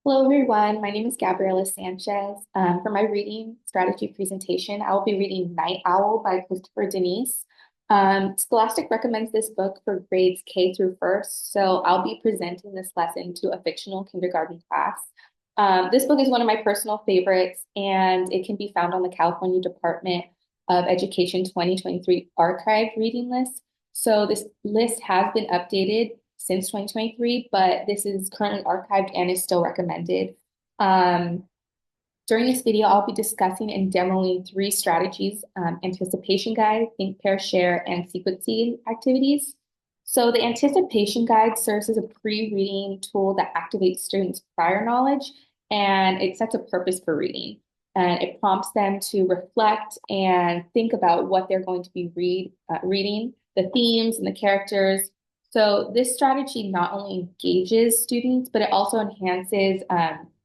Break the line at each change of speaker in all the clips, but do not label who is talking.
Hello, everyone. My name is Gabriela Sanchez. For my reading strategy presentation, I will be reading Night Owl by Christopher Denise. Scholastic recommends this book for grades K through first, so I'll be presenting this lesson to a fictional kindergarten class. This book is one of my personal favorites, and it can be found on the California Department of Education 2023 archive reading list. So this list has been updated since 2023, but this is currently archived and is still recommended. Um, During this video, I'll be discussing and demoing three strategies: anticipation guide, think, pair, share, and sequencing activities. So the anticipation guide serves as a pre-reading tool that activates students' prior knowledge, and it sets a purpose for reading. And it prompts them to reflect and think about what they're going to be reading, the themes and the characters. So this strategy not only engages students, but it also enhances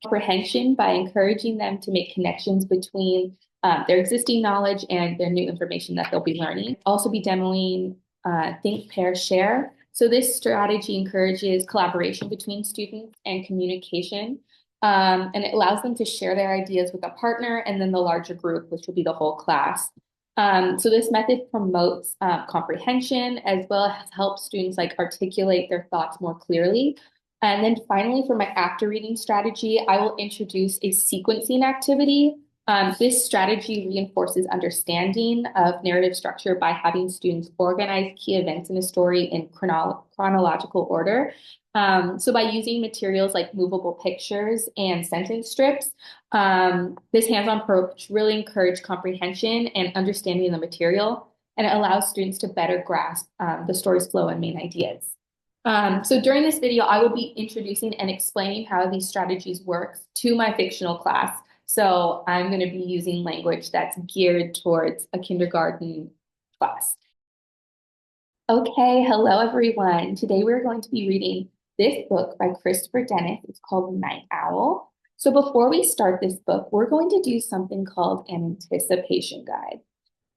comprehension by encouraging them to make connections between their existing knowledge and their new information that they'll be learning. Also be demoing think, pair, share. So this strategy encourages collaboration between students and communication. And it allows them to share their ideas with a partner and then the larger group, which will be the whole class. So this method promotes comprehension as well as helps students articulate their thoughts more clearly. And then finally, for my after reading strategy, I will introduce a sequencing activity. This strategy reinforces understanding of narrative structure by having students organize key events in a story in chronological order. So by using materials like movable pictures and sentence strips, this hands-on approach really encourages comprehension and understanding of the material, and it allows students to better grasp the story's flow and main ideas. So during this video, I will be introducing and explaining how these strategies work to my fictional class. So I'm going to be using language that's geared towards a kindergarten class. Okay, hello everyone. Today we're going to be reading this book by Christopher Denise. It's called Night Owl. So before we start this book, we're going to do something called an anticipation guide.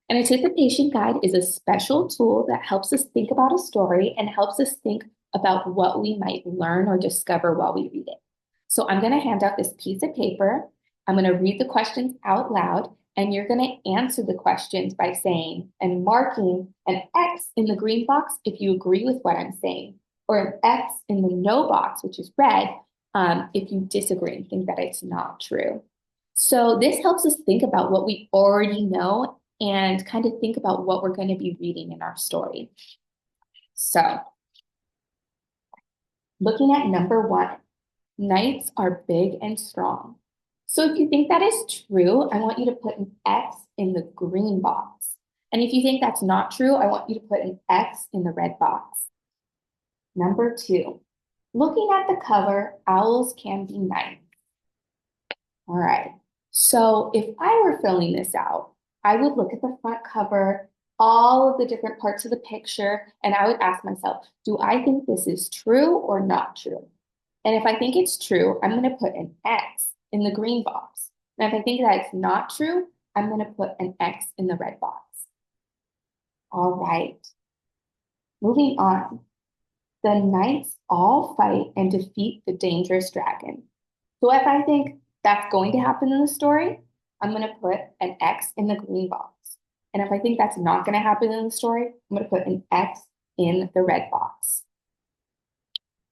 An anticipation guide is a special tool that helps us think about a story and helps us think about what we might learn or discover while we read it. So I'm going to hand out this piece of paper. I'm going to read the questions out loud, and you're going to answer the questions by saying and marking an X in the green box if you agree with what I'm saying, or an X in the no box, which is red, if you disagree and think that it's not true. So this helps us think about what we already know and kind of think about what we're going to be reading in our story. So, looking at number one, nights are big and strong. So if you think that is true, I want you to put an X in the green box. And if you think that's not true, I want you to put an X in the red box. Number two, looking at the cover, owls can be nice. All right. So if I were filling this out, I would look at the front cover, all of the different parts of the picture, and I would ask myself, do I think this is true or not true? And if I think it's true, I'm going to put an X in the green box. And if I think that it's not true, I'm going to put an X in the red box. All right. Moving on. The knights all fight and defeat the dangerous dragon. So if I think that's going to happen in the story, I'm going to put an X in the green box. And if I think that's not going to happen in the story, I'm going to put an X in the red box.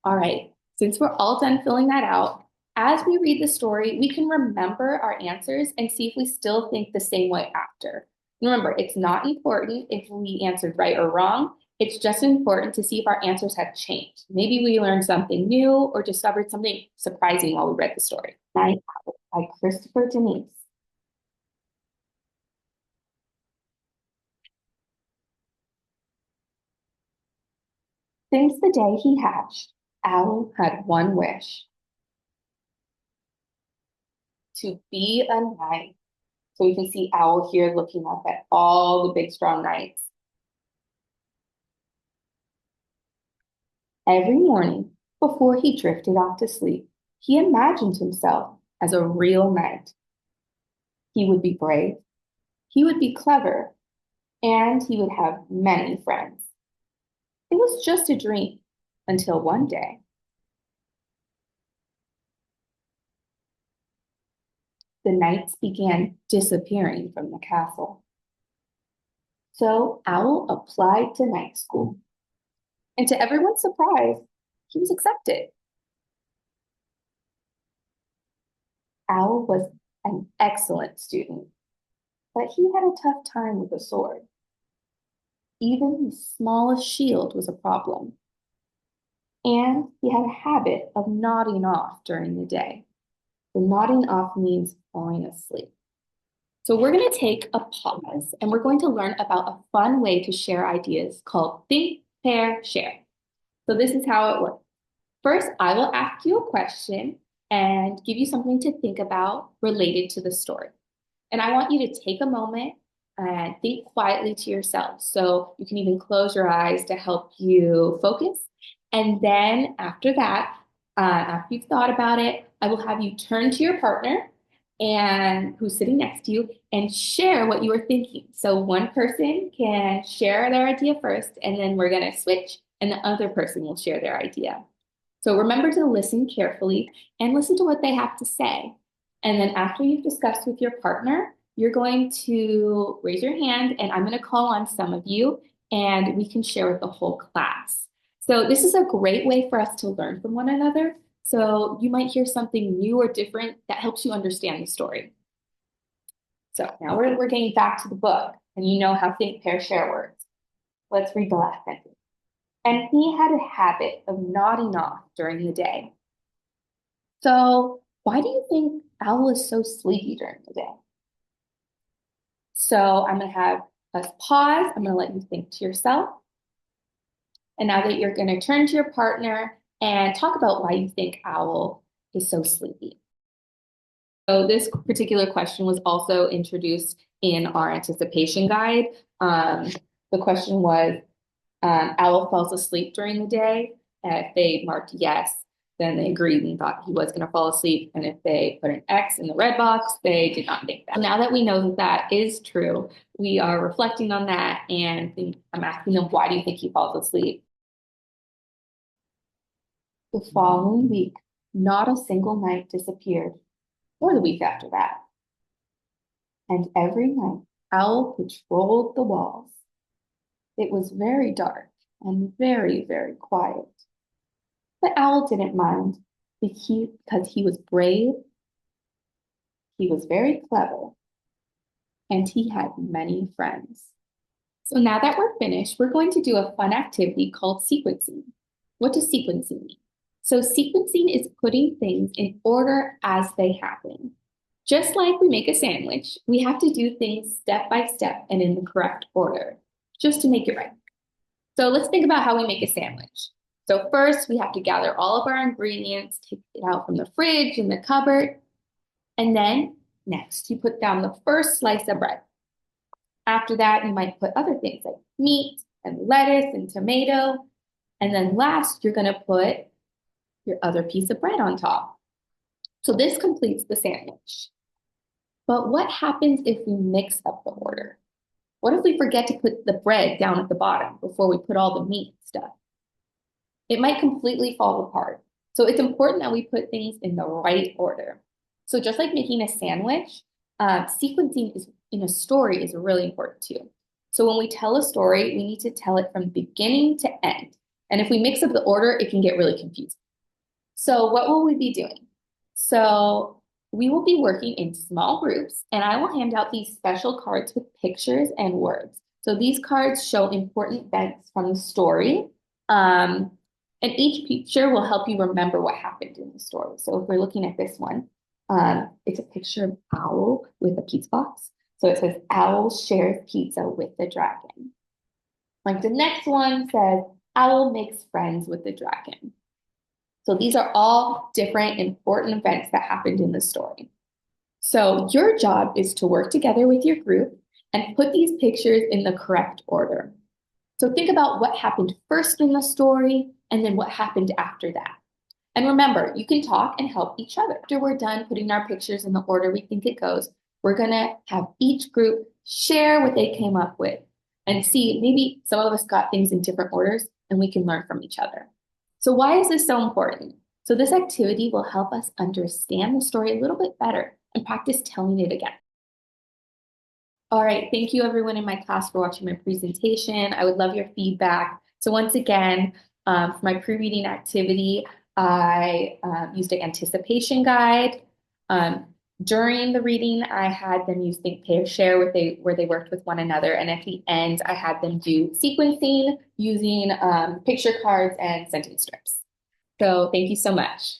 All right, since we're all done filling that out, as we read the story, we can remember our answers and see if we still think the same way after. Remember, it's not important if we answered right or wrong. It's just important to see if our answers have changed. Maybe we learned something new or discovered something surprising while we read the story. Night Owl by Christopher Denise. Since the day he hatched, Owl had one wish: to be a knight. So we can see Owl here looking up at all the big, strong knights. Every morning, before he drifted off to sleep, he imagined himself as a real knight. He would be brave, he would be clever, and he would have many friends. It was just a dream until one day. the knights began disappearing from the castle. So Owl applied to night school, and to everyone's surprise, he was accepted. Owl was an excellent student, but he had a tough time with a sword. Even the smallest shield was a problem. And he had a habit of nodding off during the day. The nodding off means falling asleep. So we're going to take a pause and we're going to learn about a fun way to share ideas called think, pair, share. So this is how it works. First, I will ask you a question and give you something to think about related to the story. And I want you to take a moment and think quietly to yourself. So you can even close your eyes to help you focus. And then after that, after you've thought about it, I will have you turn to your partner and who's sitting next to you and share what you were thinking. So one person can share their idea first, and then we're going to switch, and the other person will share their idea. So remember to listen carefully and listen to what they have to say. And then after you've discussed with your partner, you're going to raise your hand and I'm going to call on some of you and we can share with the whole class. So this is a great way for us to learn from one another. So you might hear something new or different that helps you understand the story. So now we're getting back to the book and you know how think, pair, share works. Let's read the last sentence. And he had a habit of nodding off during the day. So why do you think Owl is so sleepy during the day? So I'm going to have us pause. I'm going to let you think to yourself. And now that you're going to turn to your partner and talk about why you think Owl is so sleepy. So this particular question was also introduced in our anticipation guide. The question was, Owl falls asleep during the day. And if they marked yes, then they agreed and thought he was going to fall asleep. And if they put an X in the red box, they did not think that. Now that we know that that is true, we are reflecting on that and I'm asking them, why do you think he falls asleep? The following week, not a single night disappeared, or the week after that. And every night, Owl patrolled the walls. It was very dark and very, very quiet. But Owl didn't mind because he was brave, he was very clever, and he had many friends. So now that we're finished, we're going to do a fun activity called sequencing. What does sequencing mean? So sequencing is putting things in order as they happen. Just like we make a sandwich, we have to do things step by step and in the correct order, just to make it right. So let's think about how we make a sandwich. So first, we have to gather all of our ingredients, take it out from the fridge and the cupboard. And then next, you put down the first slice of bread. After that, you might put other things like meat and lettuce and tomato. And then last, you're going to put your other piece of bread on top. So this completes the sandwich. But what happens if we mix up the order? What if we forget to put the bread down at the bottom before we put all the meat stuff? It might completely fall apart. So it's important that we put things in the right order. So just like making a sandwich, sequencing in a story is really important too. So when we tell a story, we need to tell it from beginning to end. And if we mix up the order, it can get really confusing. So what will we be doing? So we will be working in small groups and I will hand out these special cards with pictures and words. So these cards show important events from the story. And each picture will help you remember what happened in the story. So if we're looking at this one, it's a picture of Owl with a pizza box. So it says, Owl shares pizza with the dragon. Like the next one says, Owl makes friends with the dragon. So these are all different important events that happened in the story. So your job is to work together with your group and put these pictures in the correct order. So think about what happened first in the story and then what happened after that. And remember, you can talk and help each other. After we're done putting our pictures in the order we think it goes, we're going to have each group share what they came up with and see maybe some of us got things in different orders and we can learn from each other. So why is this so important? So this activity will help us understand the story a little bit better and practice telling it again. All right, thank you everyone in my class for watching my presentation. I would love your feedback. So once again, for my pre-reading activity, I used an anticipation guide. Um, During the reading, I had them use think, pair, share where they worked with one another. And at the end, I had them do sequencing using picture cards and sentence strips. So thank you so much.